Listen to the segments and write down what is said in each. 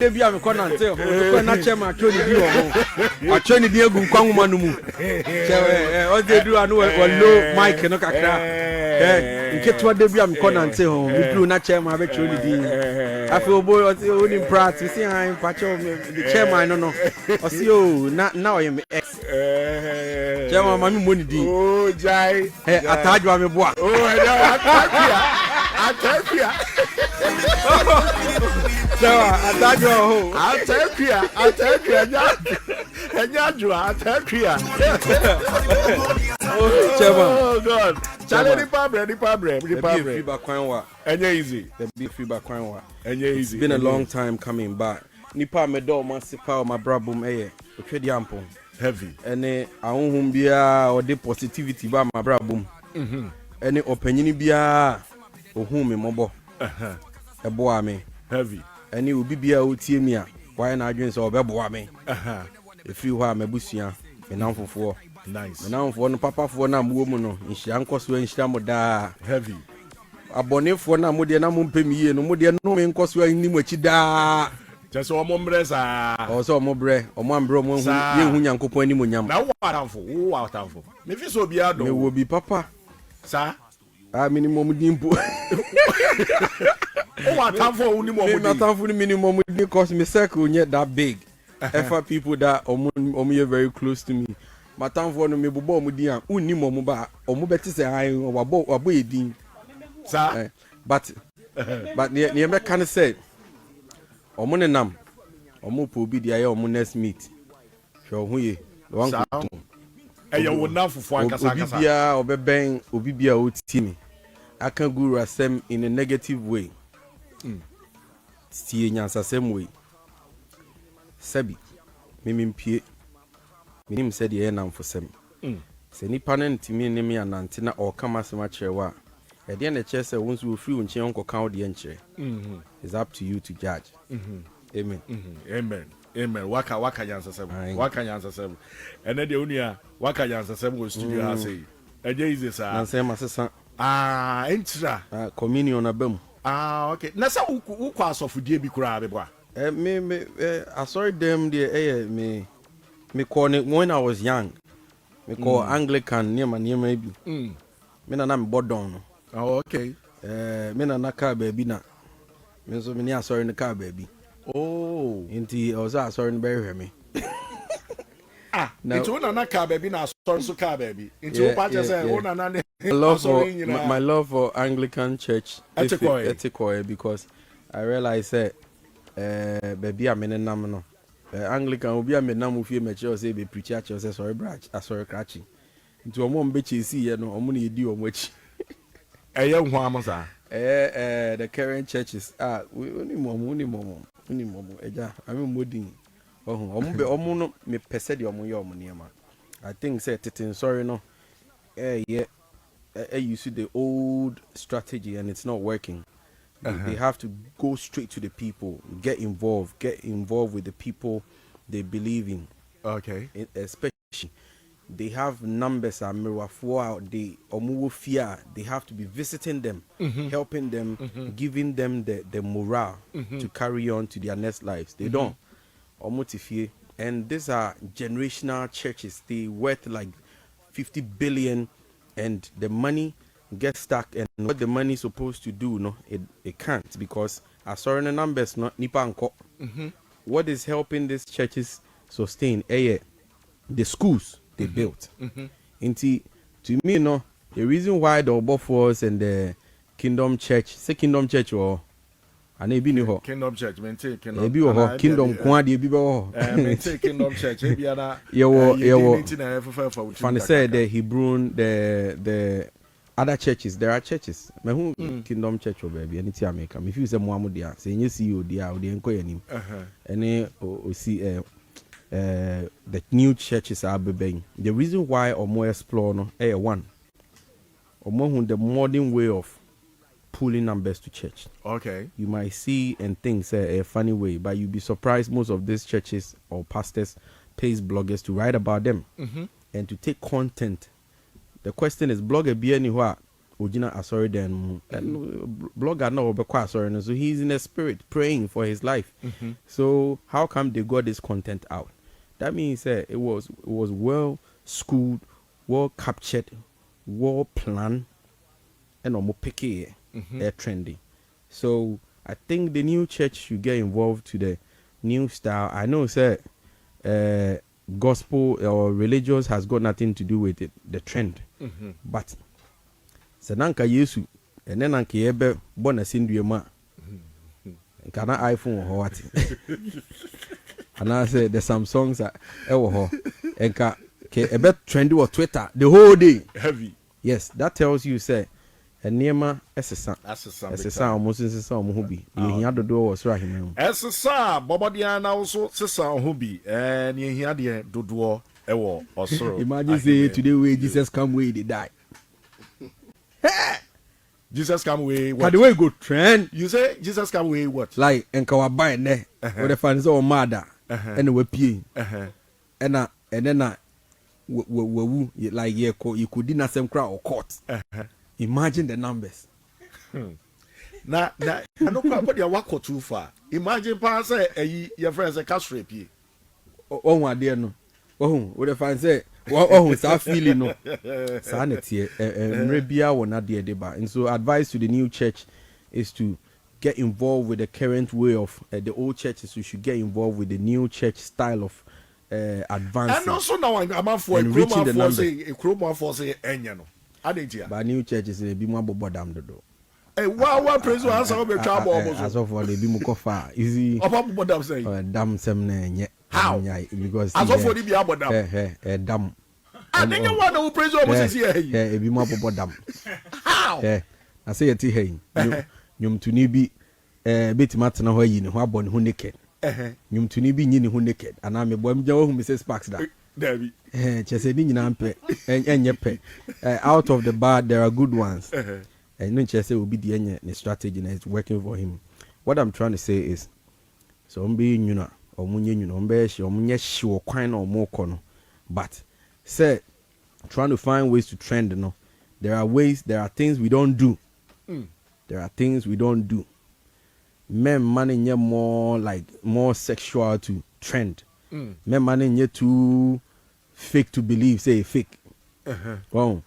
Debi am ko na nte ho ko na chema atwoni bi ho atwoni bi egu nkwanwu manu mu chewe o de du anu low mic no kakra nketwa debi am ko na nte ho mi dru na chema be twoni bi afi obo o ni prat si han pacho the chairman no o si o na o yem ex chema ma mi moni di oh jai atajwa me boa Atapia. Oh God. Challenge the pabre. Easy. The big feedback kwanwa. Easy. It's been a long time coming back. Nipa me do man sipa my brabum otwedi ampon. Heavy. Ene ahunhum bia or the positivity ba my brabum. Ene opanyini bia ohun me mobo. Eboa me. Heavy. Ene obi bia otie mi a why na adwen so obeboa me. If you ha mabusua me namfofo. Nice. Me namfofo no papafo na muo mu no nhia nkoso nhia mo da. Heavy. Abonefo na mo de na mo mpem yie no mo de no me nkoso ani mo achi da. Just one more bresa. O so mo bre, o mo ambro mo hu ye hu nyankopon ani mo nyam. Na wo atamfo. Me fi so bia do. Me wo bi papa. Sa minimum dimpo. Oh, atamfo uni mo me atamfo ni minimum because me circle not that big. Ever people that omo very close to me. My atamfo no me bobo omo di an uni mo ba omo beti se han wabo edin. Sa but ne me can say omo ne nam omo po bi dia ye omo next meet. Hwe hu ye. One eya wona fufu ankasa ankasa obi bia obeben obi bia oti mi aka guru asem in a negative way tie nyansa sem way sabi mimimpie minim said ye nam for sem se nipa na ntimi ne mi anante na o kama sema chewa e de na che se wonsu ofri wonche onko kan de enche it's up to you to judge. Amen. Amen. Waka nyansa sem. Ene de unia waka nyansa sem go studio ha sei. Eje ize sa. Na sem asesa. Entra. Communion abam. Okay. Na sa ukwa asofudie bi kura abebo a. Me I saw them there me call it when I was young. Me call Anglican near my bi. Me na me bodon. Oh okay. Me na car baby na. Me so me ni asori na car baby. Oh, inti oza sorry no bury me. It's one na car baby na sorry so car baby. Into what say one na my love for Anglican church etikoy because I realize that baby amene nam no Anglican obi amenam ofie me church say be preacher church say sorry branch sorry crachi. Into omo mbe chesi ye no omo na edi omo achi. Eye hu amosa. The current churches we only momo eja ami modin omo no me pese de omo ye omo niema. I think say titin sorry no you see the old strategy and it's not working. They have to go straight to the people, get involved with the people they believe in. Okay. Especially they have numbers and mirafo out they omo fear they have to be visiting them, helping them, giving them the morale to carry on to their next lives. They don't omo tifie, and these are generational churches. They worth like 50 billion and the money gets stuck, and what the money is supposed to do no it can't because sorry the numbers not nipa anko. What is helping these churches sustain the schools they built. To me, no, the reason why the Obofords and the Kingdom Church, say Kingdom Church or and they be new Kingdom Church, maintain Kingdom. They be Kingdom Kwadi be maintain Kingdom Church. Maybe other. Funny said the Hebrew, the other churches. There are churches. Me who Kingdom Church or baby. Any time make come. If you say Muhammad dia, say you see you dia, or the enko yanim. Any o see the new churches are being. The reason why Omo explore no one. Omo the modern way of pulling numbers to church. Okay. You might see and think a funny way, but you'll be surprised most of these churches or pastors pays bloggers to write about them and to take content. The question is blogger be anywhere ojina asori den and blogger no obekwa asori, so he's in the spirit praying for his life. So how come they got this content out? That means it was well schooled, well captured, well planned, and almost picky, trendy. So I think the new church should get involved to the new style. I know, sir, gospel or religious has got nothing to do with it, the trend. But Sananka Yesu, and then Anki Ebe Bonasinduema, and can iPhone or what? And I said there's some songs that and a bet trendy or Twitter the whole day. Heavy. Yes, that tells you, say, a near SSA almost is some hobby. You had the door was right. SSA, Bobadiana also Sissa Hobby, and you had the Dodo, Ewo, or so. Imagine say today where Jesus come way they die. Jesus come way. What the way go trend? You say Jesus come way what? Like and kawabai ne, where the fans all mother, and we pee, and then like you could dinner some crowd or court. Imagine the numbers. Now, I don't put your walk too far. Imagine pass your friends a cash rape. Oh, my dear, no. Oh, what if I say, oh, it's our feeling, no. Sanity, Rebia will not dear deba. And so, advice to the new church is to get involved with the current way of the old churches. We should get involved with the new church style of advancing. And also, now I'm for reaching the number. A crowbar for say, Enyano. But new churches will be more bodam the door. Wow, praise you as of a trouble. As of all, they be more far easy. What I'm saying, damn some how? Because as of what be about them, damn. And then you want to praise you almost here. It be more bodam. How? I say it here. Yum to be bit matter where you know how born who naked. Yum to be yin who naked, and I'm a boy who Mrs. Sparks that. Debbie. Out of the bad, there are good ones. And no chess will be the strategy and it's working for him. What I'm trying to say is, so I'm being you know, or munye sure quine or more corner. But say, trying to find ways to trend, you know. There are things we don't do. There are things we don't do. Men money more sexual to trend. Men money too fake to believe, say fake. Oh,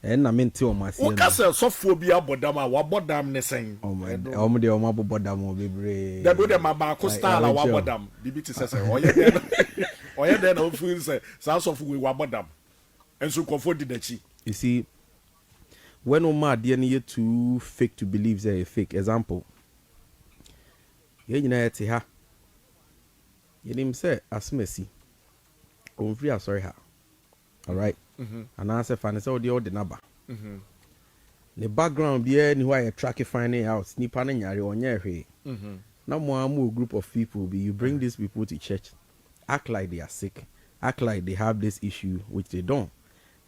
and I mean to myself. What castle sophobia bodama, what bodam ne saying? Oh my, the bodam be brave. That would my barco style, what bodam, the BT says, or yet then of fools, sounds of we were bodam, and so comforted the chi. You see, when Omar DNA too fake to believe, say fake. Example, you know, ha. You didn't say, as Messi. I'm free, sorry, ha. All right. And I said, "Find all the number." The background be anywhere you track finding out. Snipping yari on your way. Now more group of people be you bring these people to church, act like they are sick, act like they have this issue which they don't.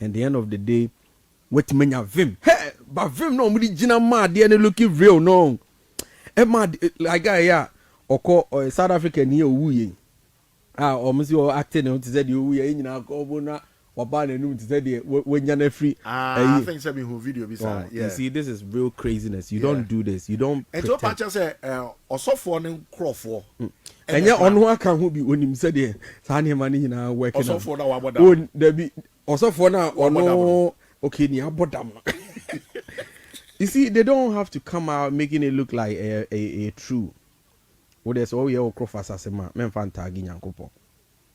And the end of the day, what many of vim? Hey, but vim no me jina mad. They looking real no. Mad like guy or South African here wooing. Almost you acting on to say you in our governor. When you're free, I think some who video beside. You see, this is real craziness. You don't do this. You don't. And so much as also for them Crawford. And yet, on one can who be when him said, "Yeah, Sani money in our work." Also for now, what there be also for now or no? Okay, near bottom. You see, they don't have to come out making it look like a true. What there's all your Crawford as a man, men fan tagging Yankopo.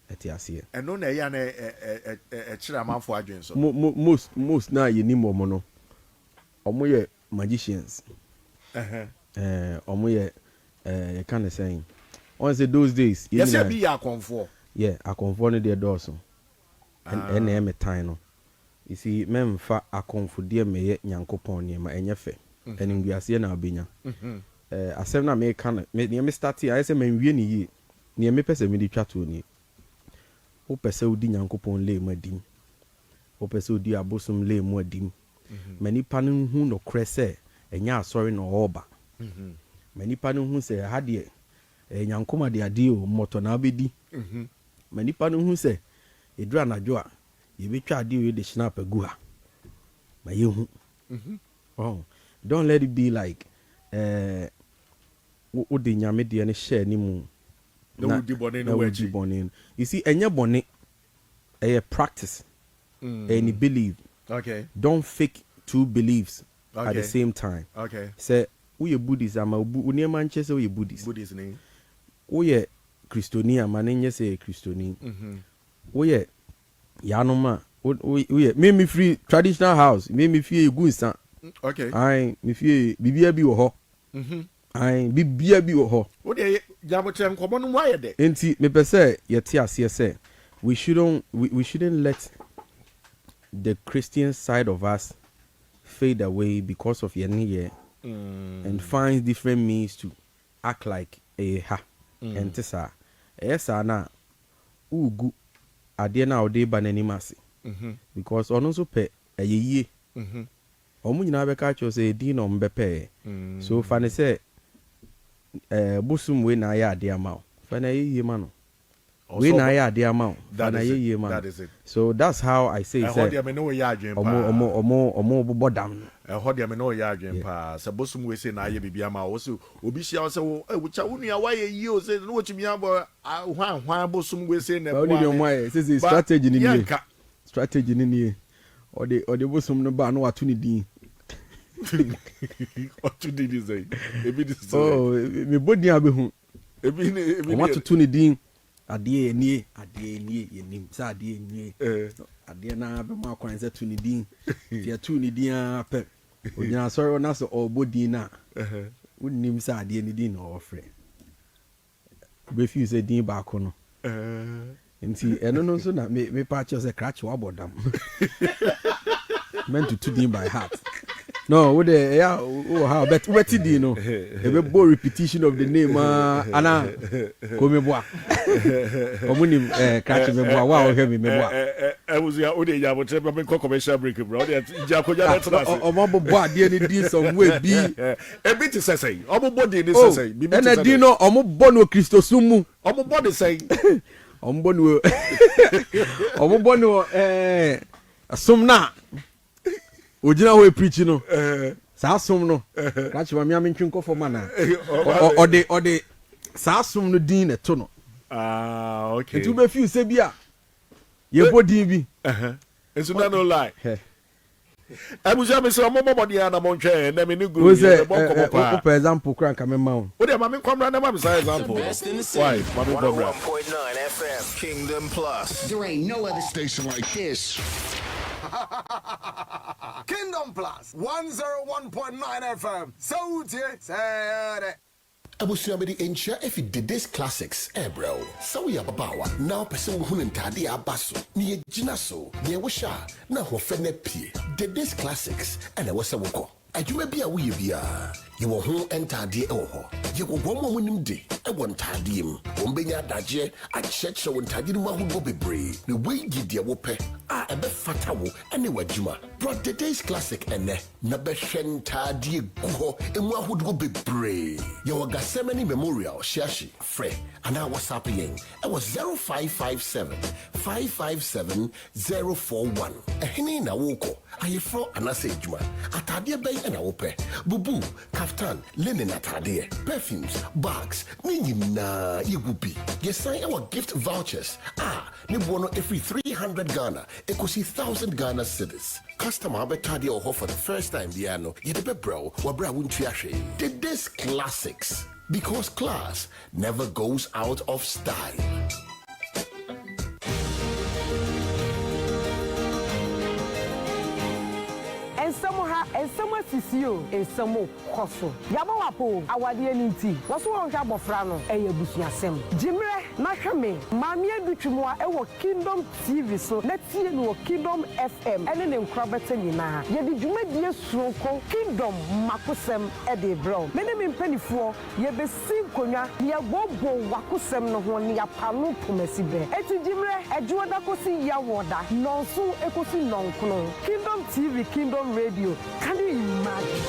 And no, a chairman for agents. Most now you need more mono. Omoye magicians. Omoye kind of saying. Once those days, yes, be a comfort. Yeah, I conform their doors. And a time. You see, men fa a comfort dear me Yankopon near my enyefe. And in Guasia now binya. I said, na me can me start here. I say, men really near me person me chat to me. O pese odi Nyankopon le madim. O pese odi abosom le madim. Many panu hu no krese enya asori no oba. Many panu hu se ha de Nyankoma de ade o moto na abedi. Many panu hu se edura najo a ye betwa ade o de snap agu ha. Ma ye hu. Oh, don't let it be like what the nyame de ne share ni mu. No di bone. You see, enya bone a practice any believe. Okay. Don't fake two beliefs at the same time. Okay. Say we are Buddhist ama we Manchester we Buddhist. Buddhist name. We are Christoni ama nenye say Christoni. We are Yanoma. We me free traditional house. Me free good san. Okay. I me free bibia bi wo ho. I bibia bi wo ho. What dey jabotem komo no why dey? Enti me pese yeti ase say we shouldn't let the Christian side of us fade away because of your and find different means to act like a ha and tesa yes na ugu ade na ode ba nanimase because ono so pe ayeye omu nyina be ka cho say di no mbepe so fa ne say busum we na ya ade ama fa na yeye ma no we na ya ade ama fa na yeye ma that is it. So that's how I say say omo bodam hold them no ya adwen pa se bosum we say na ye bibia ma wo se obi hia wo se wo cha wo nua wa ye yi o se no chimi abo hwan bosum we say na ba ni dem why say strategy ni nie strategy ni nie o de bosum no ba no wato ni din otu di say ebi di say oh me bodi abehu ebi wato to ni din ade nie ye nim sa ade nie ade na be ma kwan se to ni din dia to ni din apɛ ogyina sɔre na so ɔbɔ na wonim sɛ adeɛ ne din na ɔfrɛ bɛfi sɛ din baako no nti ɛno no nso na me pa kyerɛ sɛ krakye wabɔ dam meant to din by heart no wo de ya o how bet weti din no e be bo repetition of the name ana ko me boa omunim krakye me boa wa o he me boa was ya o de ya bo tre me commercial break bro o de ja ko ja let us o mo bo ade ni din some way bi e bi te sesei o mo bo de ni sesei bi bi te sesei na din no o mo bo no Christosum mu o mo bo de sei o mo bo no o mo bo no asum na ojina ho preach no sa asum no ka chi ma me ntwe nkofo mana ode sa asum no din na to no okay ntu be feel say bia ye bodi bi enso na no lie abuja me say omo body na mo ntwe na me ni group ye bo ko pa for example kran ka me ma wo de ma me kwamra na ma me say example why ma me kwamra 101.9 FM Kingdom Plus there ain't no other station like this. Kingdom Plus 101.9 FM. So say Abusia be the encha if you did this classics, bro. So we abawa. Now person who ntade abaso. Ni ejina so. Ni wosha na ho fene pie. Did this classics and wasa woko. Adwuma bia wo ye bia. Ye wo ho entade e wo ho. Ye wo gwo mo nim de e wo ntade em. Wo mbenya daje a cheche wo ntade no ahudo bebre. Ne we gide wo pe a ebe fata wo ene wadwuma. Brought the day's classic ene na be hwe ntade guho emu ahudo bebre. Ye wo Gasemani Memorial Shashi Fre and our WhatsApp yen. It was 0557 557 041. Ehini na woko ayefro anase adwuma. Atade bay na wope. Bubu kaftan, linen atade, perfumes, bags, na yigubi. Yes, sign our gift vouchers. Ni bono every 300 Ghana, ekosi 1,000 Ghana cedis. Customer betadi or for the first time, Diano, yedebe bro, wabra wuntiashe. Did this classics? Because class never goes out of style. And someone sees you in some coso. Yabawapo, our dear Ninti, was one Jabofrano, a Yabusiasem. Jimre, Nakame, Mamia Bitumwa, our Kingdom TV, so let's see no Kingdom FM, and then Crabatanina. Yet you made dear Sroko, Kingdom, Makusem, Eddie Brown. Many men penny for, ye be sing Konya, near Bobo, Wakusem, no one near Palo Pumesibe. Eti Jimre, a Juadakosi Yawada, non so Ecosi non Kuno. Kingdom TV, Kingdom Radio. Can you imagine?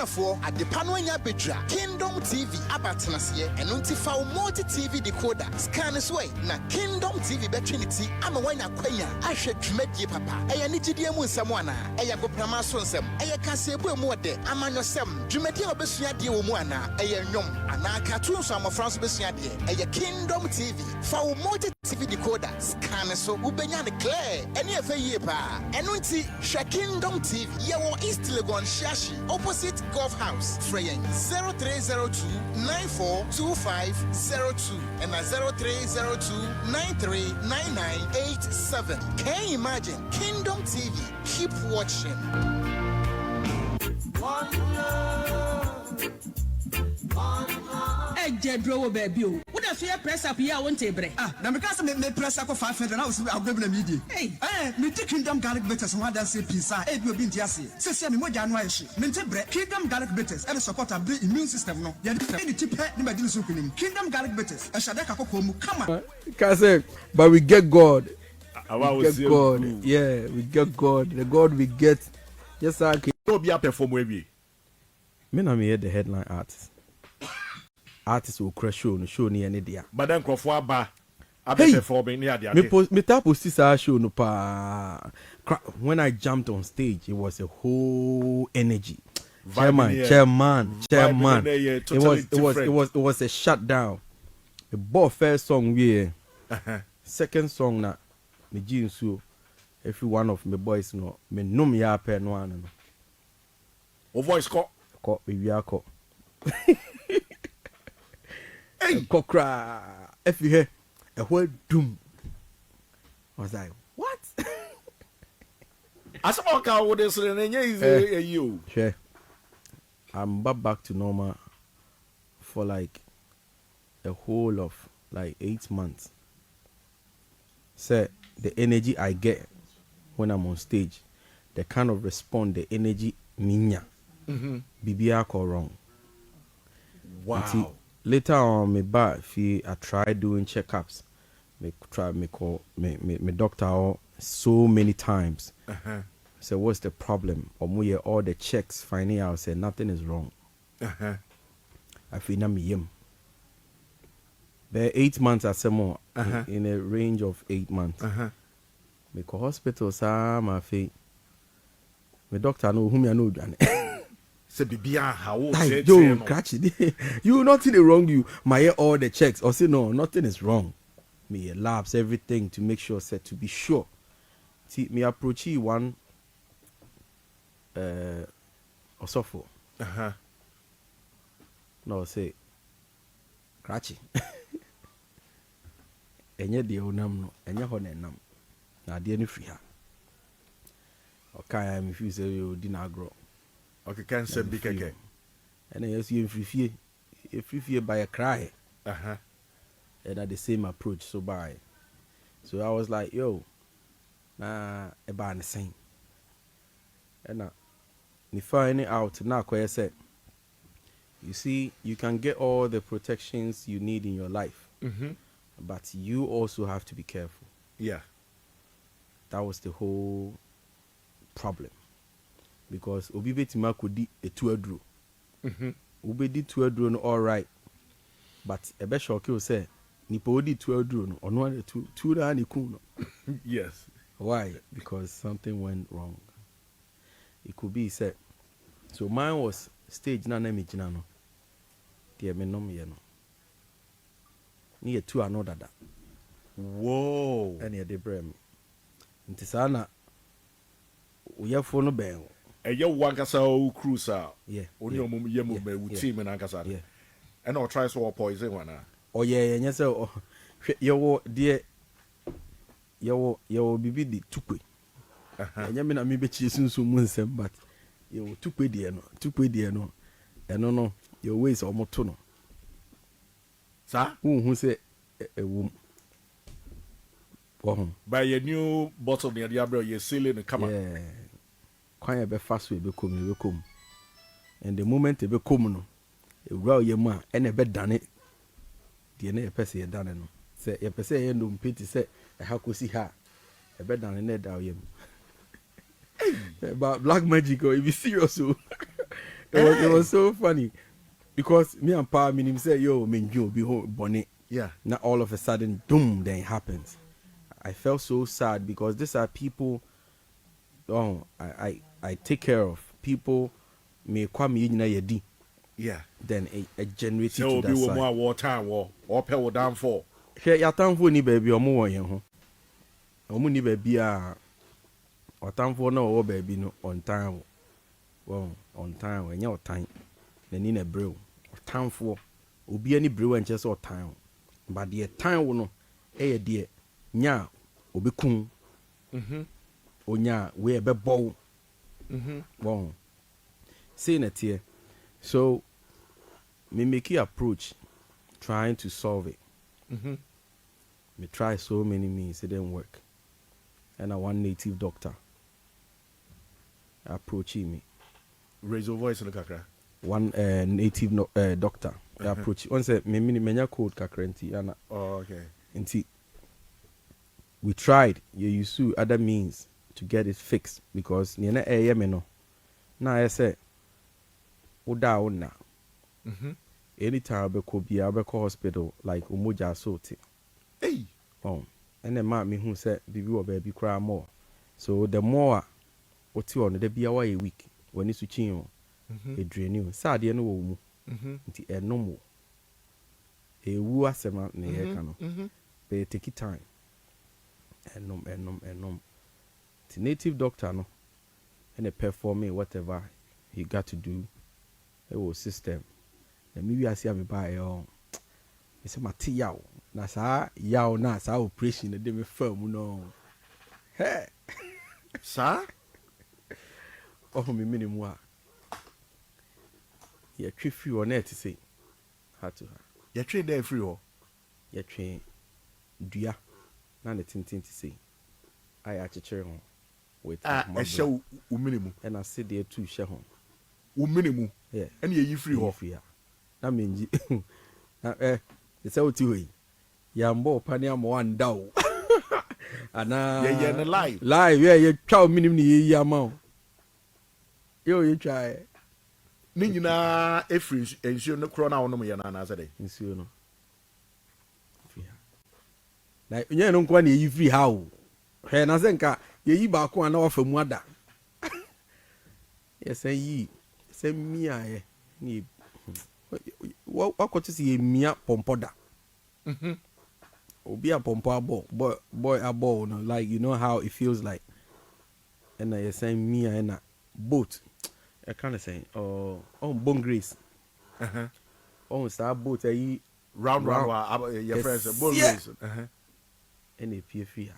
for at the Panonia Bedra, Kingdom TV, Abatanasiye, and Untifau Multi TV decoder, scan this way. Na Kingdom TV Betrinity, I'm a wina quenya, I should met ye papa. I need to deal with someone, I have a pramasonsem, I can say, well, more de, I'm on your sem, Jumetia Bessia deal Moana, a yum, and I cartoon some of France Bessia, a Kingdom TV, for Multi TV decoder, scan so, Ubenya declare, any of a year pa, and Unti, Kingdom TV, Yawo East Legon Shashi, opposite Golf House, Freyen 0302 942502 and 0302 939987. Can you imagine? Kingdom TV, keep watching. Jedro baby. What if you press up here one table? Now because me press up for 500 hours, I'll give them a media. Hey, me take Kingdom Garlic Bitters, one that say pizza, it will be Tiasi. Say, me more January. Mintebre, Kingdom Garlic Bitters, and support of the immune system. No, you're the tip, Kingdom Garlic Bitters, a Shadaka Komu, come on. Kase, but we get God. We get God. Yeah, we get God. The God we get. Yes, I can. Don't be a perform with me. Me na me hear the headline artist. Artists will crash show ni any dia. But then Crawford ba performing near the me tap post show no pa. When I jumped on stage, it was a whole energy. Chairman. It was a shutdown. The ball first song we second song na me jeans so every one of my boys no me num ya pe no an no. O voice call we are call. Kokra, if you hear a whole doom, I was like, what? As a car would say, you. Sure. I'm back to normal for like a whole of like 8 months. So the energy I get when I'm on stage, the kind of response, the energy minya, BBR call wrong. Wow. Later on, I tried doing checkups. Me call me doctor so many times. So what's the problem? Or all the checks finding out say nothing is wrong. I feel na me yem. There 8 months or more in a range of 8 months. Me call hospital my fee. Me doctor know whom I know. Say how Joe, catch it. You nothing wrong. You my all the checks or say no, nothing is wrong. Me labs everything to make sure said to be sure. See me approach one osofo. No say catch it. Enye de onam no, enye ho na enam. Na de ni free ha. Okay, I'm if you say you dinner grow. Okay, can say big again. And then you free by a cry. And at the same approach, so by. So I was like, yo, about the same. And me finding out now, I said, you see, you can get all the protections you need in your life, but you also have to be careful. Yeah. That was the whole problem. Because obi betima could di a 2 adro. Obi di 2 adro no all right. But a be shock you say nipa odi 2 adro no ono na 2 na ni kun no. Yes. Why? Because something went wrong. It could be said. So mine was stage na me gina no. Tie me nom ye no. Ni 2 another that. Whoa. And ye de brem. Nti sa na uyafo no ben. You one kasa cruise out. Yeah. Only your mum ye mum with team and ankasa. Yeah. And I'll try so poison one. Oh yeah, yes so yo dear yo bibi di tukwe. And you mean I may be chasing some munsem, but you tukwe dear no. And no, your ways are motono. Sir? Who say a woman? By your new bottle near the abro, you're sealing the camera. Yeah. Quite be fast way be come. And the moment they be come no, a row your man and a bed done it. The near person done no. Say a person no pity say a how could see her. A bed done in there down him. About black magic or if you serious so It was so funny because me and Pa him say, yo, you be home bonnet. Yeah. Now all of a sudden, boom, then it happens. I felt so sad because these are people I take care of. People may come in yedi. Yeah. Then a generated so to that be side. more wartime war or pay down for. Here ya tamfo ni baby omo yen ho. Omo ni baby a otamfo na o baby no on time. Well, on time when you time. Na ni na brew. Otamfo obi ani brew and just on time. But the time no e de nya obekun. Onya we be bow. Well, saying it here. So me make you approach trying to solve it. Me try so many means, it didn't work. And I one native doctor approaching me. Raise your voice in the kakra. One native doctor approach. One said me menya code kakra nti ana. Oh, okay. Nti we tried. You use other means to get it fixed because ni na me no. Na I say oda ona. Anytime I could be able to hospital like Umuja Soti. Hey. Oh, and then ma me who said baby or baby cry more. So the more what you on the be away a week when it's switching a drain you. Sad no mu. Nti no more. A woo asema ne kano. But take it time. And the native doctor no and they perform me whatever he got to do. It was system. And maybe I see me buy it's a material. Na sa yaw na sa operation na dem firm no. Hey. Sa? Oh me minimum a. Ya twi free on net say. How to her. Ya train there free ho. Ya train dua na the tintin to say. I achichere ho. With a show minimum. And I say there too share ho. Minimum. Yeah. And you free ho. Free. Na menji. Na it's out to way. Yambo pani am one down. Ana yeah live. Live, yeah, you chow minimum ni yama. Yo, you try. Ni nyina efri ensure no kro na wono me yana na sade. Ensure no. Free. Na nya no kwa na yi free how. He na senka ye yi ba ko ana wafa mu ada. Yes, yi. Se mia ye. Ni what is ye mia pompoda. Obi a pompo abo boy abo no like you know how it feels like. And I say me and a boat. I kind of say bone grace. Oh star boat round your friends bone grace. And a peer free.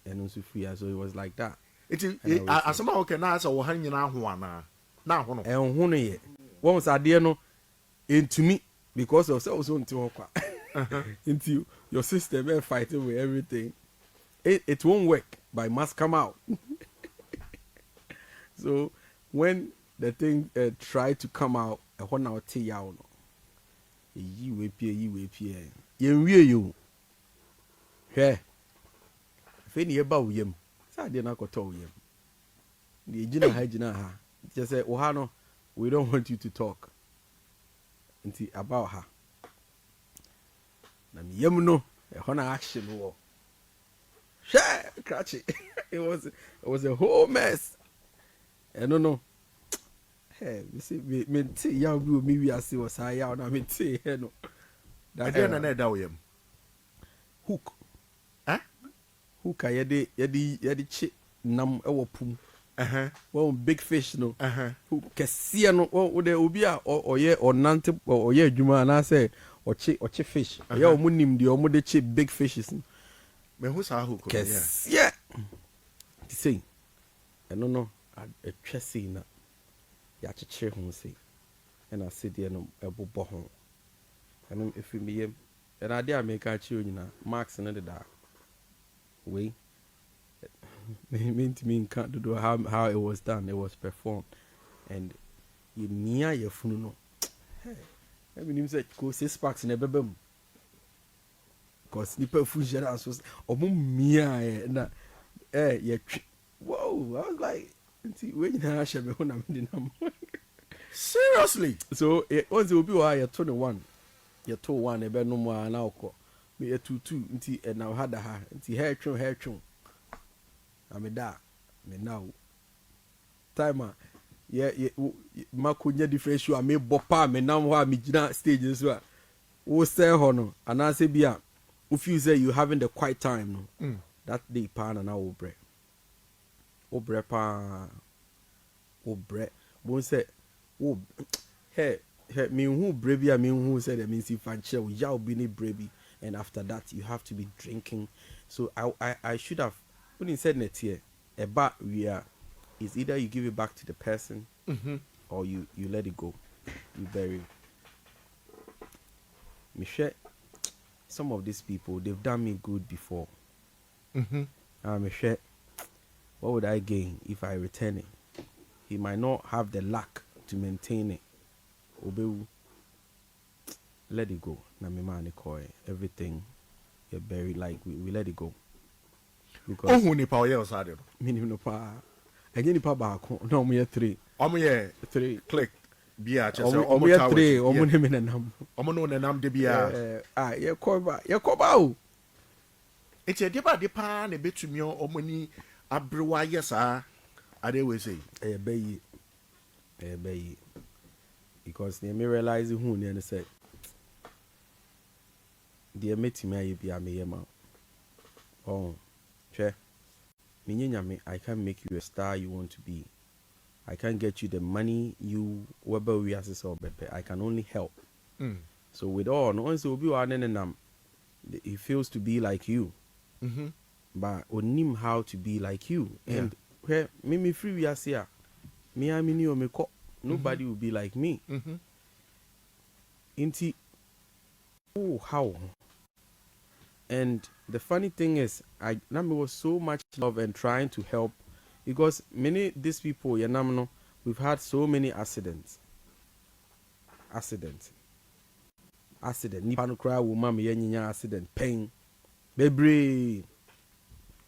And also free so it was like that. It asema okay na asa wo han nyina ho ana. Na ho no. Ho no ye. Once I dear no into me because of so until into your system and fighting with everything. It won't work, but it must come out. So when the thing tried to come out, when I tell you, you will peer. You here. If any about him, I did not go to him. The Gina Hajina just said, Ohano, we don't want you to talk about her. Na me yam no e ho na action wo catch it. It was a whole mess. I don't know. Hey, you see me tea yaw bi o mi wi ase was ha yaw na me tea he no. That na da wo yam. Hook. Hook a yedi chi nam e wo pum. Well, big fish no. Hook kese no wo de obi a oye onante oye adwuma na say oche fish. Yeah, omunim di omo de che big fishes. Me who sa hook? Yes. Yeah. The same. I don't know. A chessy na. Ya chiche ho say. And I sit there no ebo ho. And if you me and I dey make a chi nyina marks in the dark. We mean to me can't do how it was done. It was performed. And you near your funu no. Hey. I mean, him said, go 6 packs in a baby. Because Nipper food generals was mia na yeah. Whoa, I was like, when I shall be when I'm in Seriously? So once it will be why you're 21. You're 21, a bed no more now. Me a 2 and now had a ha, hair chum. I mean, that, me now. Timer, yeah, Makunya differential, I may bopa, me now have me stages. Who say honor, and I say, Bia, if you say you having the quiet time, no, that day, pan and I will break. Oh, brepa, oh, bread, won't say, oh, hey. Me who brave, I mean who said I mean if I chill, y'all be brave, and after that you have to be drinking. So I should have when he said net here about we are is either you give it back to the person or you let it go, you bury it. Michelle, some of these people they've done me good before. Michelle, what would I gain if I return it? He might not have the luck to maintain it. Obewu, let it go. Na me man koi everything you bury like we let it go. Because who nipa oye osade? Minimum no pa. Enye nipa ba ko na omo ye 3. Omo ye 3 click. Bia chese omo ye 3 omo ne me nanam. Omo no nanam de bia. Ye koba o. Eti de ba de pa na betumi omo ni abrewa yesa ade we say. Be yi. Because they may realize who and say, dear Metimay be a mayema. Oh, che, me, I can't make you a star you want to be. I can't get you the money you webe we as a bepe. I can only help. So with all, no one will be one he feels to be like you. But onim how to be like you. And where me free we are here. Me I mean you me ko. Nobody will be like me. Inti, oh how? And the funny thing is, Nami was so much love and trying to help, because many these people, Yanamno, we've had so many accidents. Nipano cry woman yenya accident pain. Baby,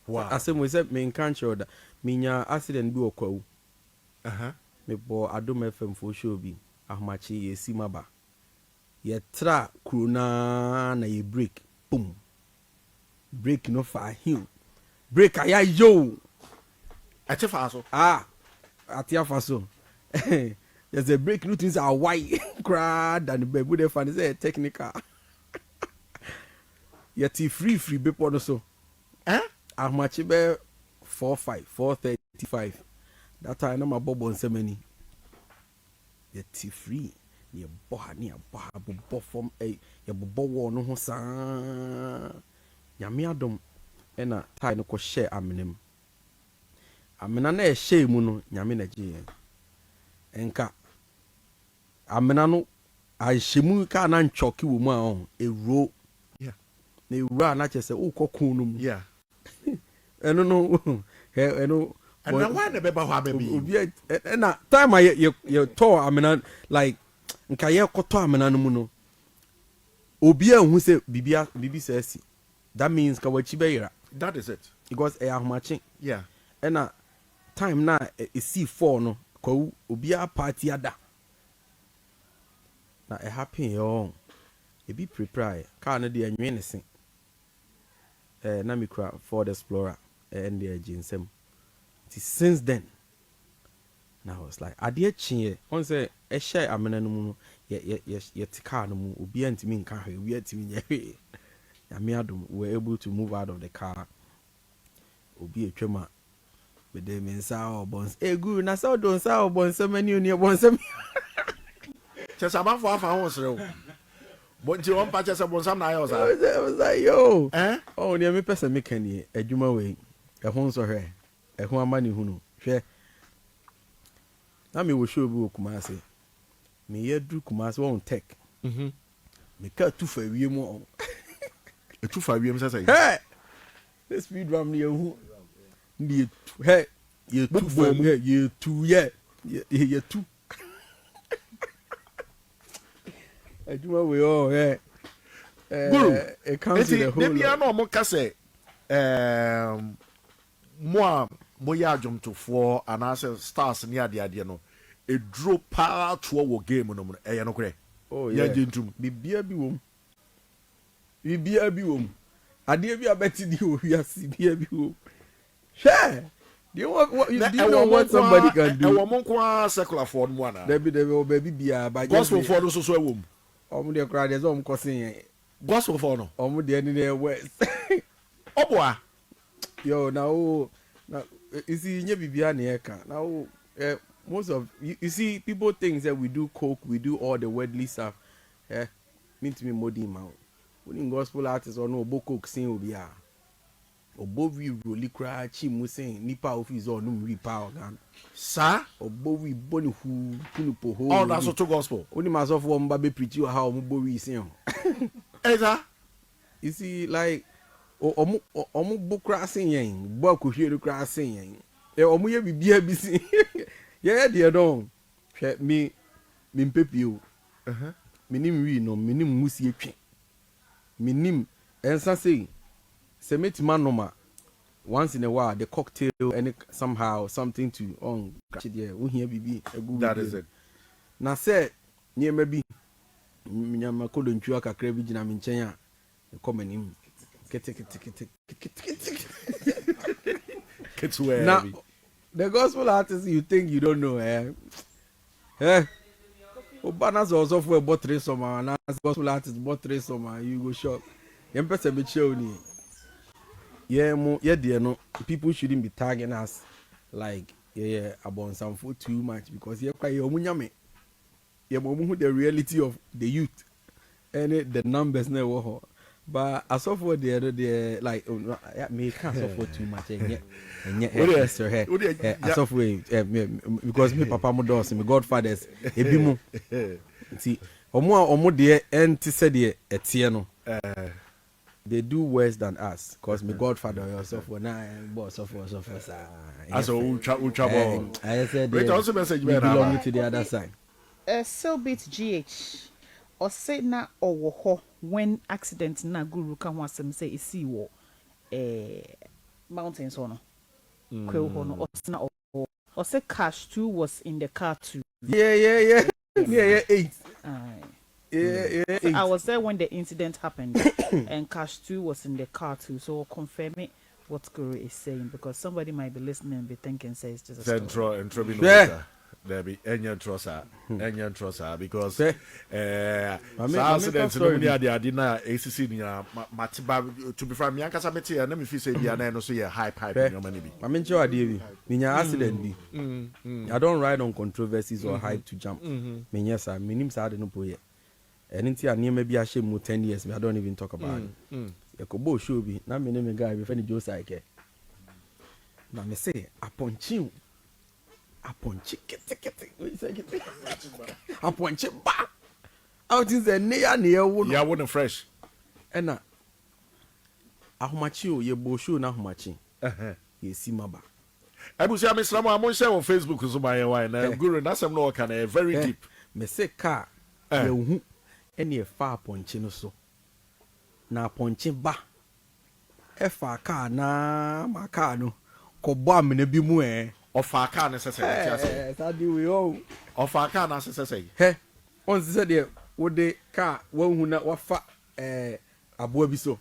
wow. As we said, me can't show that minya accident be okwa. Me bo Adom FM for show bi ahmachi ye simaba ye tra krona na ye break boom break no fa him break aya yo ate fa so atia fa so there's a break no things are white crowd and the good fan is technical ye ti free be no so ahmachi be 435 that time my bobo on semeni ye ti free ye boha ni aboha bobo from ye bobo wo no ho saa nyame adom ena tai no ko share amenem amena na e share mu no nyame na gye enka amena no a shemu ka na nchoki wo mu a ewro na ewro na chese ukokun no mu eno no eno and now why never ha baby na time you to amena like nka ye koto amena no mu no obi ehun se bibi say that means ka wachi be that is it because e ahmachi and na time na e see 4 no ko obi a party ada na e happen yo e be prepare car no de anwe ne se na me kra Ford Explorer and the ginsem. Since then, now it's like adia chinye. On say a share amena no mu ye car no mu obi antimi nka hwe we antimi nye. Yame adom were able to move out of the car. Obi etwema be dem nsa obons egu na so don sa obons mani oni obons. Chesa ma fo afa ho sere o. Bonti on pa chesa bonsam na ayo sa. I was like yo. Oh ni me person me kan ni adwuma we. E ho nso hwe. E ho amani hunu. Hwe. Na me wo show bi Kumasi. Me yedru Kumasi won tech. Me ka tu fa wie mu. E tu fa wie mu say. Hey. The speed ram ni hu. Ni hey. You tu for mu you tu you tu. Adwuma we all Guru, it comes to the whole. Maybe I know mo ka say mo ya adwom to for and as stars near the no a draw power to our game no e no kure. Oh yeah. Bibia bi wom. Bibia bi wom. Ade bi abeti di o wiase bibia bi wom. Share. Do you know what somebody can do? E wo monko secular for no ana. There be baby bia ba gospel for no so e wom. Omo de kra de so omo kosen. Gospel for no. Omo de ni na west. Oboa. Yo now you see nye bibia na e kan. Now most of you see people think that we do coke, we do all the worldly stuff. Mean to me modi ma. When gospel artists or no bo coke sing obi a. Obowi roli kra chi mu sing nipa office or no ripa organ. Sir, obowi boni hu kunu po ho. All that's to gospel. Only myself one baby preach you how obowi sing. Eza. You see like omu bukra sing yen, bo ko hwe kra sing yen. Omu ye bibia bi sing. Yeah, dear don. Me mpepio. Minim wi no, minim musie twe. Minim ensa say Semetima noma once in a while the cocktail and somehow something to on there we hear bibi that is it. Na say near maybe nyama kodo ntwa kakra bi gina me nchen a komanim now the gospel artists you think you don't know Obanas also for about 3 summer and as gospel artists about 3 summer you go shock yempese be show ni dear no people shouldn't be tagging us like about some food too much because the reality of the youth and the numbers never but as of for the like me can't suffer too much and as of because me papa mo does me godfathers ebimu see omo de enti said the etieno they do worse than us because my godfather yourself when I boss of us as ultra I said wait also message we belong to the other side so bit GH or say na owo when accident na guru kan wasem say e see wo mountains ono kwe ho no or na or say cash too was in the car too yeah 8 so I was there when the incident happened and Cash 2 was in the car too, so confirm it what Guru is saying because somebody might be listening and be thinking say it's just a story. There be enyan trosa because accident no near the adina ACC near Matiba to be from Yankasa Metia and let me say the no so yeah high pipe in your money be. I mean sure David accident be. I don't ride on controversies or hype to jump. Me yes I mean him sad no boy. And until I near maybe I shame 10 years, I don't even talk about it. You could both show me. Now, my name is guy with any Joe Psyche. Now, me say, upon chin, upon chicken, upon chip back. Out is a near wood. Yeah, wouldn't fresh. And now, how much you both show now, much you see my back. I will say, Miss Lama, I'm on Facebook because my wine. Guru, that's some no can very deep. Me say, car. Any far ponchino so na ponchi ba fa car na ma car no ko bo amene bi mu of our car necessary that we all of our car necessary on said there wo de car wo hu na wa fa aboa bi so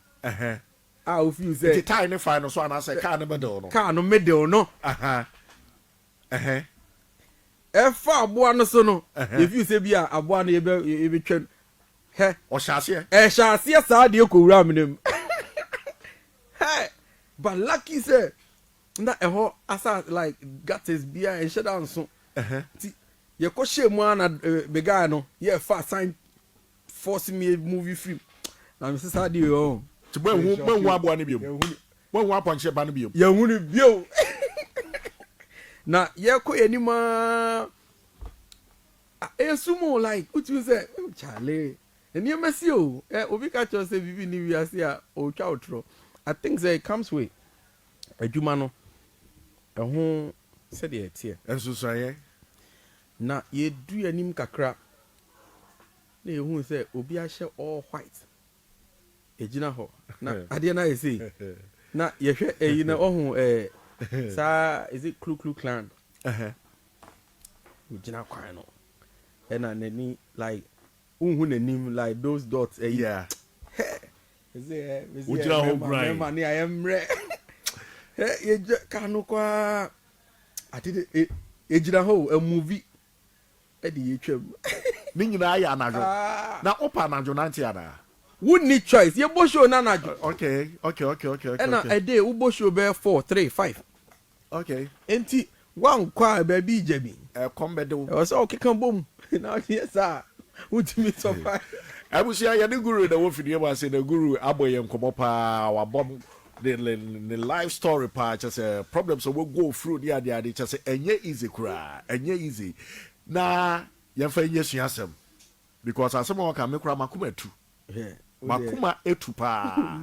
o feel say the tie ne final so na say car no middle no fa aboa no so no if you say bia aboa no ye be twen or shasia sa de ko wura mnem but lucky say na asa like gutters bia and shut down so ye ko shemu ana be guy no ye fa sign force me movie film na me say de o to when aboa ne biom when aponche ba ne biom ye hu ne bio na ye ko enima esumo like what you say Charlie and you mess you obi catch us say bibi ni wi ase a o twa otro I think say it comes with adwuma no ho said the etie enso so ye na ye du anim kakra na ye hu say obi a hye all white ejina ho na ade na ye say na ye hwe eyi na ohun sa is it Klu Klu Klan Ujina kwano. And then like name like those dots. Yeah. Ujina whole grind. I am re. Hey, kanu kwa. I did it. Ejina ho a movie. Eddie Echem. Ningina ya anajo. Na opa anajo nanti ana. Wouldn't need choice. You both show nanajo. Okay. And a day ubo show bear 4, 3, 5. Okay. Enti one kwa baby Jemmy. Combedo. I was okay come boom. Now yes sir. Would you meet so far? I was here the guru the wolf in was the guru aboyem komopa our bomb the life story part just problems so we'll go through the idea just say enye easy kra enye easy. Na yemfa yesu asem because asem o ka mekura makuma etu. Yeah. Makuma etu pa.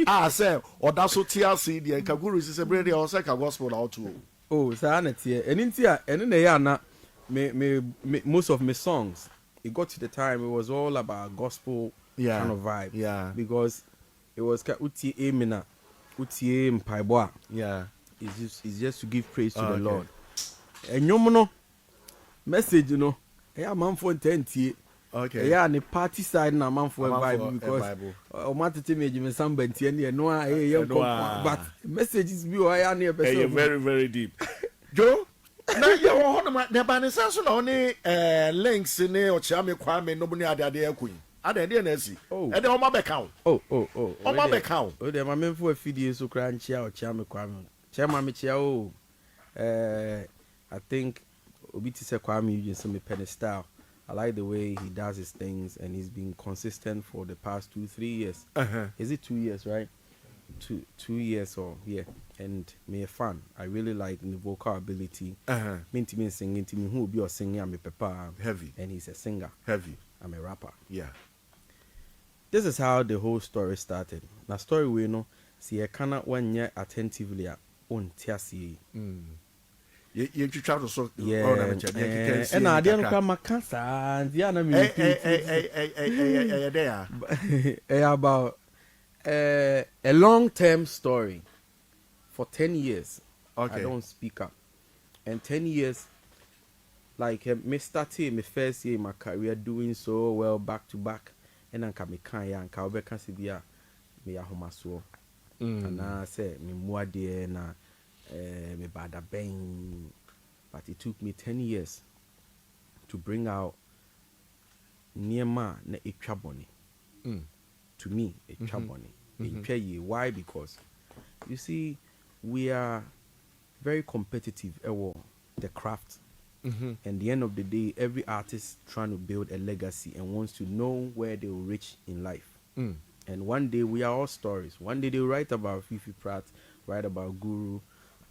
Ah say oda so tiase the ka guru is say brede o say ka gospel out to. Oh, sanity. And intia and in the yana me most of my songs it got to the time it was all about gospel kind of vibe. Yeah. Because it was uti emina, uti mpaiboa. Yeah. It's just to give praise to the Lord. And you message, yeah, man for 10. Okay. Yeah, the party side na man for a Bible because o matter to me Jimmy Sambenti and no but messages be o ya na person very very deep. Joe, na you want na ban sense na only links ni o chia me kwa me no bu ni ade akun. Ade dey na si. E dey o ma be count. Oh. O ma be count. O dey ma me for afidie so kra nchia o chia me kwa me. Chia ma me chia o I think obi ti se kwa me you just me pen style. I like the way he does his things, and he's been consistent for the past 2-3 years. Is it 2 years, right? 2 years or yeah. And me a fan. I really like the vocal ability. Me singing to me who be a singer. I'm a papa heavy, and he's a singer heavy. I'm a rapper. Yeah. This is how the whole story started. Now story we know. See, I cannot one year attentively on TSC. You try to so and I didn't come my cancer and the enemy about a long-term story for 10 years. Okay. I don't speak up. And 10 years, like me started my first year in my career doing so well back to back. And then come kaya and kaube kasibia me ahomaso. And I say me muade na me bada bang, but it took me 10 years to bring out niema na etwaboni. To me, etwaboni. Why? Because you see, we are very competitive at the craft. And the end of the day, every artist trying to build a legacy and wants to know where they will reach in life. And one day we are all stories. One day they write about Fifi Pratt, write about Guru.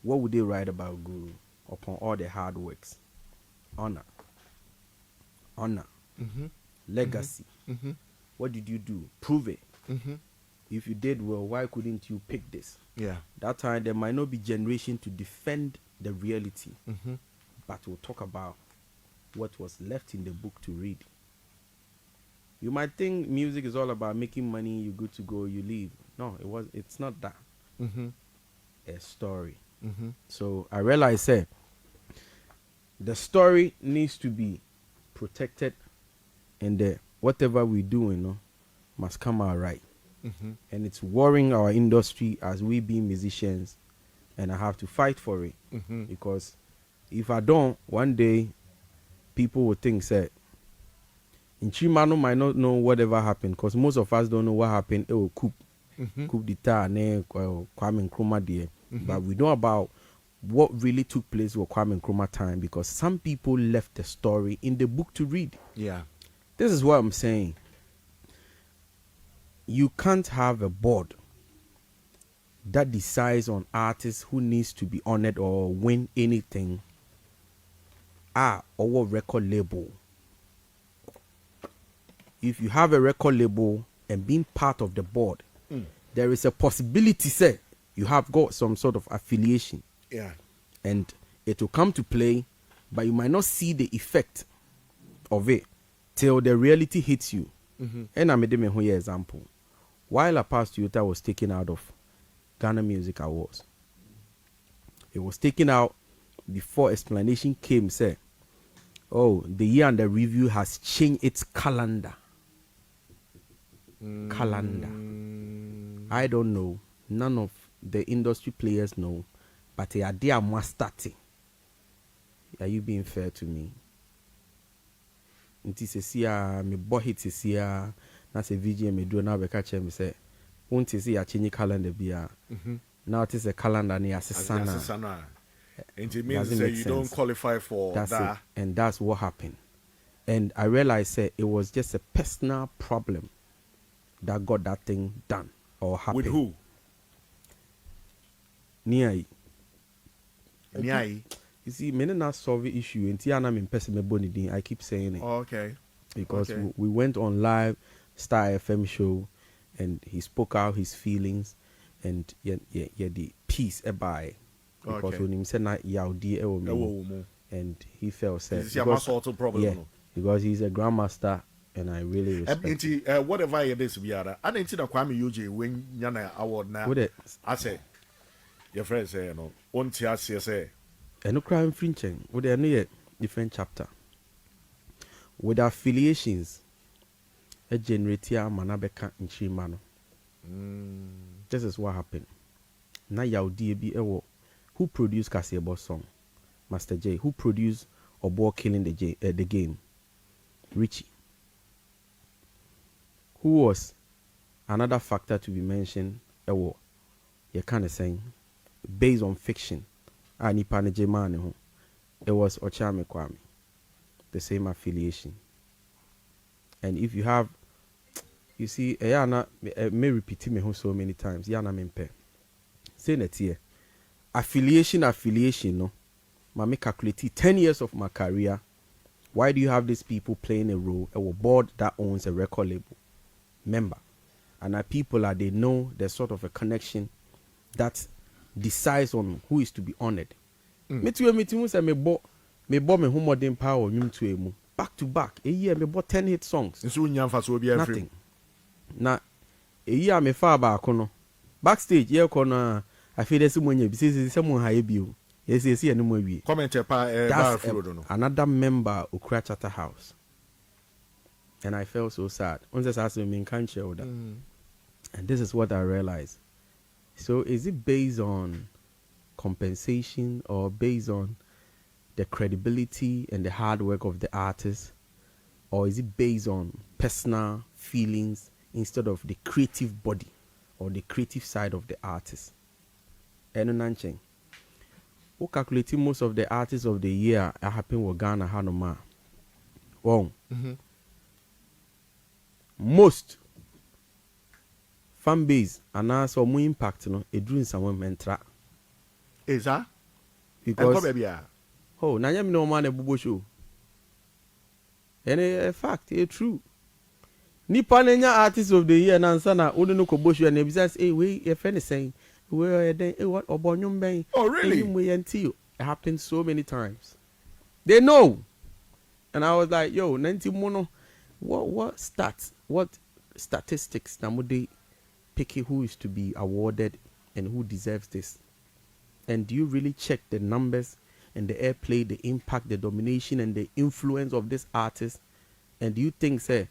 What would they write about Guru? Upon all the hard works, honor, legacy. What did you do? Prove it. If you did well, why couldn't you pick this? Yeah. That time there might not be generation to defend the reality, but we'll talk about what was left in the book to read. You might think music is all about making money, you good to go, you leave. No, it's not that. A story. So I realized the story needs to be protected, and whatever we do, must come out right. And it's worrying our industry as we be musicians, and I have to fight for it. Because if I don't, one day people will think in Chimano might not know whatever happened, because most of us don't know what happened. It will coup d'etat, Kwame Nkrumah there. But we know about what really took place with Kwame Nkrumah time, because some people left the story in the book to read. Yeah. This is what I'm saying. You can't have a board that decides on artists who needs to be honored or win anything, or what record label. If you have a record label and being part of the board, there is a possibility, you have got some sort of affiliation. Yeah. And it will come to play, but you might not see the effect of it till the reality hits you. And I made them a example. While Apart Toyota was taken out of Ghana Music Awards, it was taken out before explanation came, Oh, the year under review has changed its calendar. Calendar. I don't know. None of the industry players know. But they are there must starting. Are you being fair to me? Nti sesia me boy hit sesia na se VGM me do na be ka che me say won't see ya change calendar bia. Now it is a calendar near Asana. And it means that you don't qualify for that's that. It. And that's what happened. And I realized it was just a personal problem that got that thing done or happened. With who? Niai. Niai. You see, many not solve the issue. And Tiana me person me boni din. I keep saying it. Oh, okay. Because we went on live Star FM show, and he spoke out his feelings, and yeah the peace by because when he said na yaudi and he felt sad. This is a sort of problem. Yeah, because he's a grandmaster, and I really respect him. Whatever it is, we are. I didn't see the Kwame Yuji win Yana award now. I say, your friend say no. On TRC say. And no crime frinching. With a different chapter. With affiliations, a generator manabeka in Chimano. This is what happened. Now yaw DB ewo. Who produced Kasiebo song? Master J. Who produced Obo killing the game? Richie. Who was another factor to be mentioned? Ewo. You kind of saying based on fiction. It was Ochame Kwame. The same affiliation. And if you have, you see, Ayana may repeat me so many times. Yana mempe. Say that here. Affiliation, no. Mami calculate 10 years of my career. Why do you have these people playing a role? A board that owns a record label. Member. And our people they know there's sort of a connection that decides on who is to be honored. Me say me bought me home modern power back to back. A year me bought 10 hit songs. Nothing. Na a year me far back no. Backstage yeah kono I feel there's someone be someone high bill. Yes no more we. Comment that's another member of Ukra Chatter House. And I felt so sad. Once I asked me in country and this is what I realized. So is it based on compensation or based on the credibility and the hard work of the artist, or is it based on personal feelings instead of the creative body or the creative side of the artist? Nancheng. Who calculating most of the artists of the year happen with Ghana Hanoma? Wrong. Most fan base and also more impact doing some mentra. Is that? Because now you know man a bubo show. And a fact, it's true. Nipa nenya artist of the year na sana odunu ko boshu and besides we your friend is saying we what obonyum ben. Oh really? It happens so many times. They know. And I was like, yo, nanti mono what stats, what statistics na they picking who is to be awarded and who deserves this. And do you really check the numbers and the airplay, the impact, the domination, and the influence of this artist? And do you think, say,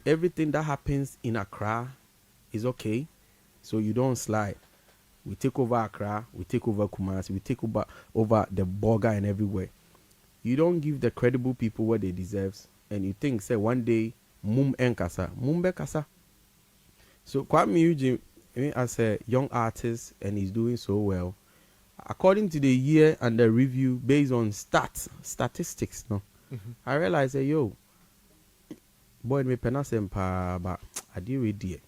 everything that happens in Accra is okay? So you don't slide. We take over Accra, we take over Kumasi, we take over the Boga and everywhere. You don't give the credible people what they deserve. And you think, say, one day, Mumbe Kasa. So Kwame Eugene, as a young artist, and he's doing so well, according to the year and the review based on statistics, I realized that yo, boy me penasem pa but I deal with dear.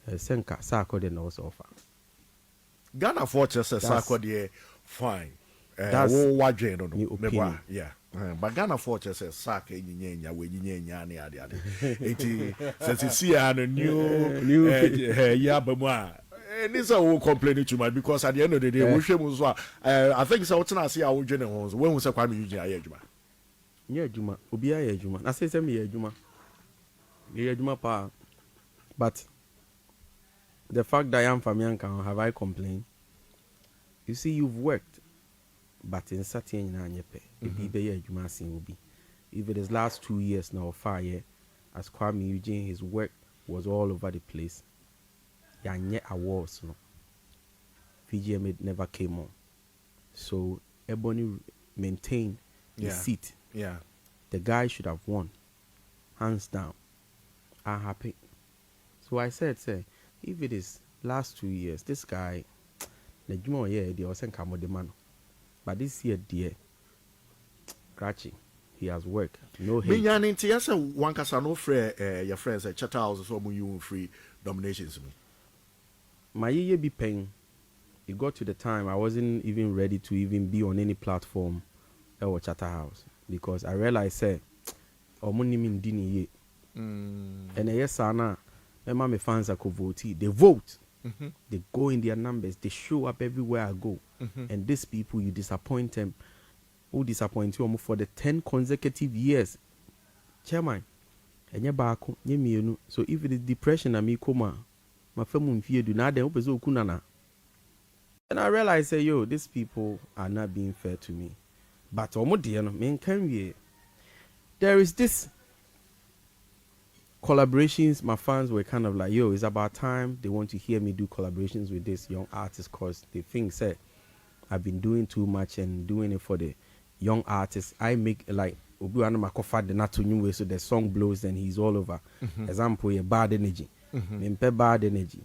Senka Sako de no so far. Ghana Fortress Sako de fine. That's what yeah. But Ghana Fortress Saka nyenya we nyenya ne ade. Since see a new yeah bamwa. And this will complain too much because at the end of the day, I think so. What's not see our general when we say Kwame Eugene Juma. Yeah, Juma. Ubia Juma. I say me Juma. Yeah, Juma pa. But the fact that I am from Yankan, have I complained? You see, you've worked, but in certain nyepe it be a jumasin will be. If it is last 2 years now, 5 years, as Kwame Eugene, his work was all over the place. Yanye awards, no. VGM never came on. So Ebony maintained the seat. Yeah. The guy should have won. Hands down. I'm happy. So I said, say, if it is last 2 years, this guy, the Jumo yeah, they was come the man. But this year, dear, Cratchy, he has work. No hate. Me and yes, one casa no free your friends at Chatter House so you free dominations me. My year be paying. It got to the time I wasn't even ready to even be on any platform or Chatter House because I realized say omuni min dini ye. And yes ana my fans are vote. They vote. They go in their numbers. They show up everywhere I go. And these people you disappoint them. Who disappoint you for the 10 consecutive years. Chairman. So if it is depression and me koma my family fear do not then kunana. And I realized, say, yo, these people are not being fair to me. But there is this collaborations. My fans were kind of like, yo, it's about time they want to hear me do collaborations with this young artist because they think, say, I've been doing too much and doing it for the young artists. I make like Obi Makofa the Natu New Way, so the song blows and he's all over. Example, bad energy. Bad energy.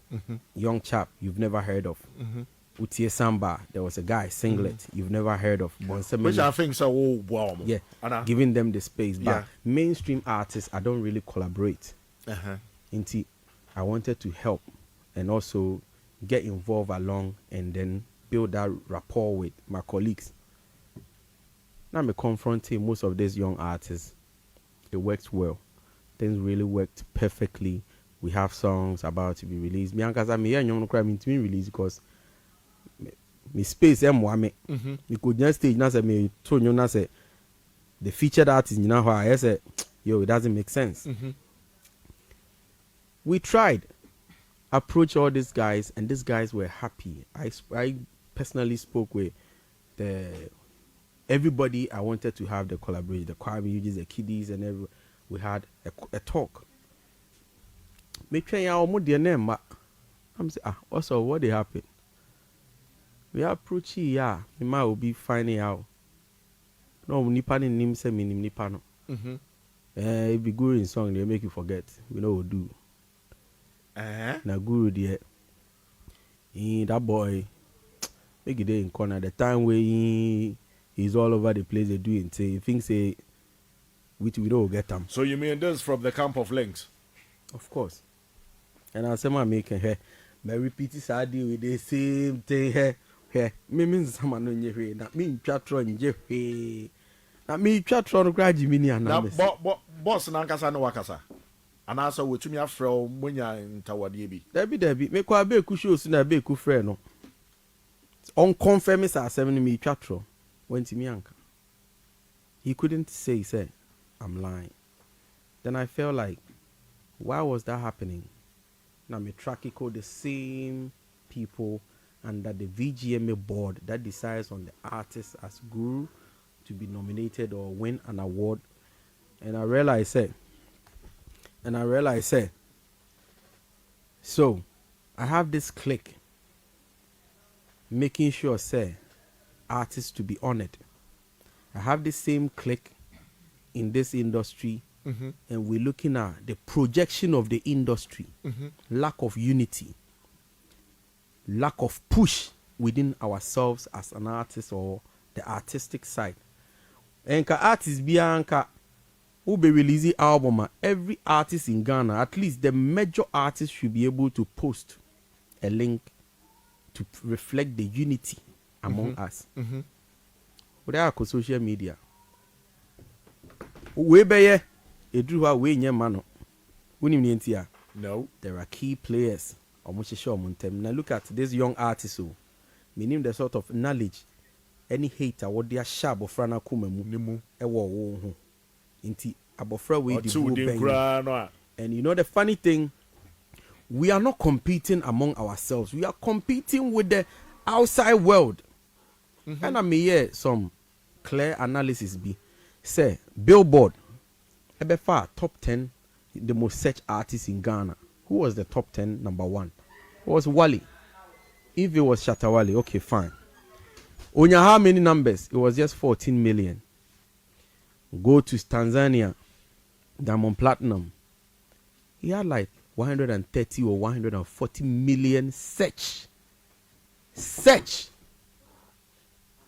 Young chap you've never heard of. Utie Samba, there was a guy, Singlet, you've never heard of. Which I think so wow. Yeah, giving them the space. But mainstream artists, I don't really collaborate. Inti, I wanted to help and also get involved along and then build that rapport with my colleagues. Now I'm confronting most of these young artists. It worked well. Things really worked perfectly. We have songs about to be released. Me and me to be released because me space me could just stage na say me told you na say the featured artist you know how I said yo it doesn't make sense. We tried approach all these guys and these guys were happy. I personally spoke with everybody I wanted to have the collaboration, the choir musicians, the kiddies and we had a talk. Me try almost their name but I'm say also what they happened. We approach here, the man will be finding out. No, nipa ni nim se minim nipa no. If be guru in song, they make you forget. We know what do. Na guru there. That boy, make it there in corner. The time where he's all over the place, they do it. Say, he thinks say, we don't get them. So you mean this from the camp of links? Of course. And I say, my making here, but repeat this idea with the same thing here. Me means someone on your way. That mean chatron Jeffrey. That mean chatron gradually. Now, boss Nankasa no Wakasa. And also with me from when you're in Tawadibi. Debbie, make quite a big cushion in a big friend. No, on confirm is 7 me chatron. Went to me uncle. He couldn't say, I'm lying. Then I felt like, why was that happening? Now me track the same people under the VGMA board that decides on the artist as guru to be nominated or win an award. And I realized, so I have this clique making sure, artists to be honored. I have the same clique in this industry, and we're looking at the projection of the industry, lack of unity, lack of push within ourselves as an artist or the artistic side. Enka artists bianca who be releasing album. Every artist in Ghana, at least the major artists, should be able to post a link to reflect the unity among us. Without social media, we be a drew away in your mano. No, there are key players. Now look at this young artist who meaning the sort of knowledge any hater what they are sharp of frana kumemu ewo inti abofra we the and you know the funny thing, we are not competing among ourselves, we are competing with the outside world. And I may hear some clear analysis be say Billboard ebe far top 10 the most searched artists in Ghana. Who was the top 10 number one? It was Wally. If it was Shatawale, okay, fine. Onya, how many numbers? It was just 14 million. Go to Tanzania, Diamond Platinum. He had like 130 or 140 million search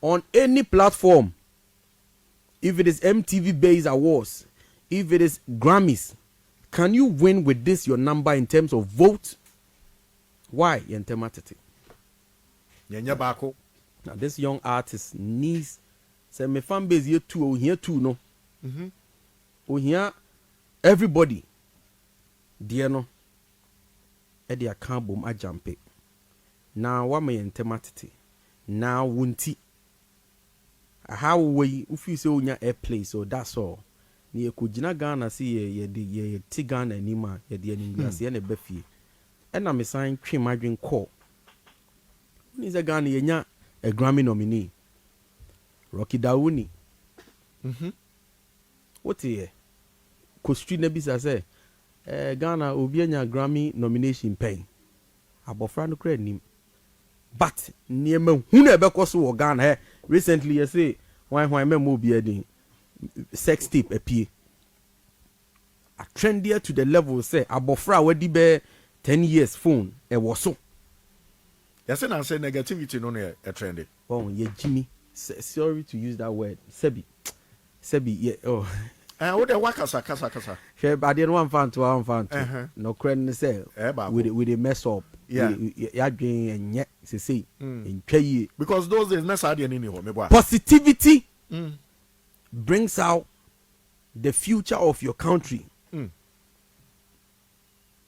on any platform. If it is MTV based awards, if it is Grammys, can you win with this your number in terms of vote? Why? Now this young artist needs say my fan base here too or here too no. Or here everybody dear no Eddie account boom a jump it. Now what may entematity? Now wunti. How we if you say unya airplay so that's all. Ni ekujina Ghana see ye Tigana anima ye de animbiase ye ne befie. And I'm sign trim margin call. When is a Ghana yenya a Grammy nominee? Rocky Dauni. What ye? Kostri nebisa say Ghana obienya Grammy nomination pay. Abofra no credit nim. But near me who never cost or Ghana recently you say why me mo be sex tape appear. A trendier to the level say abofra wedi be 10 years phone e was so. Yes, and I say negativity no a trendy. Oh, ye Jimmy. Sorry to use that word. Sebi, yeah. Oh. What the kasa. She, but I didn't want fan to. No credit say with a mess up. Yeah. And yet, say in pay because those days mess out any positivity brings out the future of your country.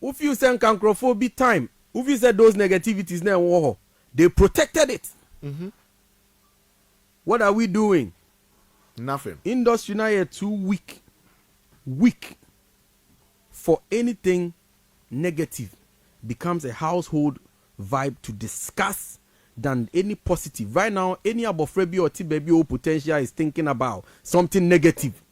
If you say cancrophobia time, if you said those negativities now, they protected it. What are we doing? Nothing. Industry now is too weak for anything negative. Becomes a household vibe to discuss than any positive. Right now, any abofrebi or T-baby or potential is thinking about something negative.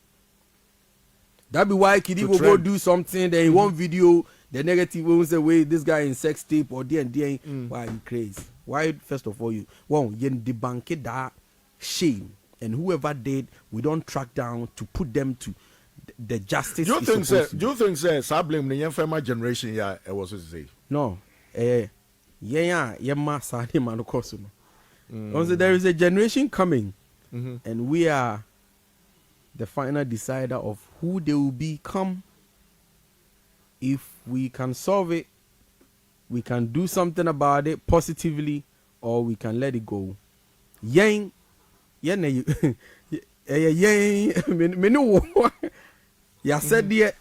That be why Kidi will go do something, then one video, the negative will say, wait, this guy in sex tape or D&D. Why you crazy? Why, first of all, you debunk that shame. And whoever did, we don't track down to put them to the justice. Do you think say blame the young generation yeah it was to say? No. Ma sadi manukosu. Also there is a generation coming and we are the final decider of who they will become. If we can solve it, we can do something about it positively, or we can let it go. Yang ya said there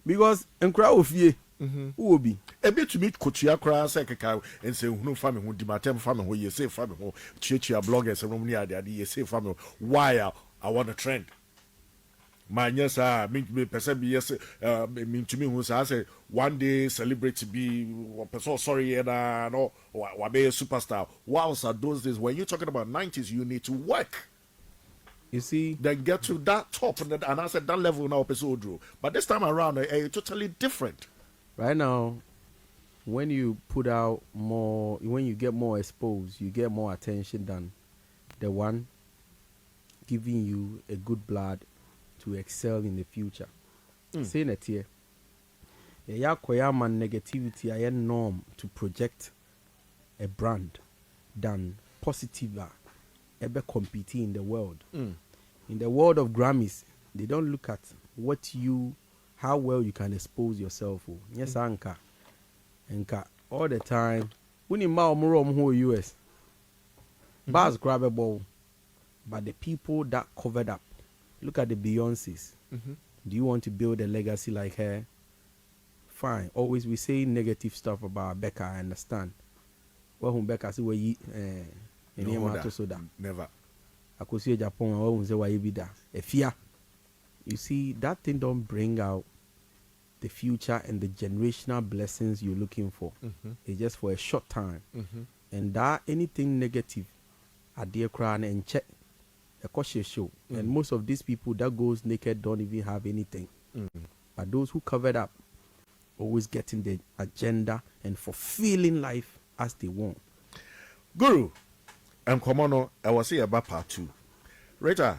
because nkra ofie who will be a bit to meet Kuchia Kra Sekaka and say no family who dimatem family who you say family who chia bloggers and Romania the say family why I want a trend. My yes me person be yes mean to me who say one day celebrate to be person sorry and no or be a superstar. Whilst are those days when you're talking about 90s you need to work. You see, then get to that top and I said that level now episode drew. But this time around it's totally different. Right now, when you put out more, when you get more exposed, you get more attention than the one giving you a good blood to excel in the future. Saying it here. Yeah, man negativity I norm to project a brand than positive ever competing in the world. In the world of Grammys, they don't look at how well you can expose yourself. Yes, Anka all the time. When you whole US, bars grab a ball, but the people that covered up. Look at the Beyoncés. Do you want to build a legacy like her? Fine. Always we say negative stuff about Becca. I understand. Well, Becca say never. I could see Japan. I won't say why you be that. A fear. You see, that thing don't bring out the future and the generational blessings you're looking for. It's just for a short time. And that anything negative adeɛ koraa na nkyɛ ɛkɔ show. And most of these people that goes naked don't even have anything. But those who covered up always getting the agenda and fulfilling life as they want. Guru, and Komono, I was here about part 2. Rita,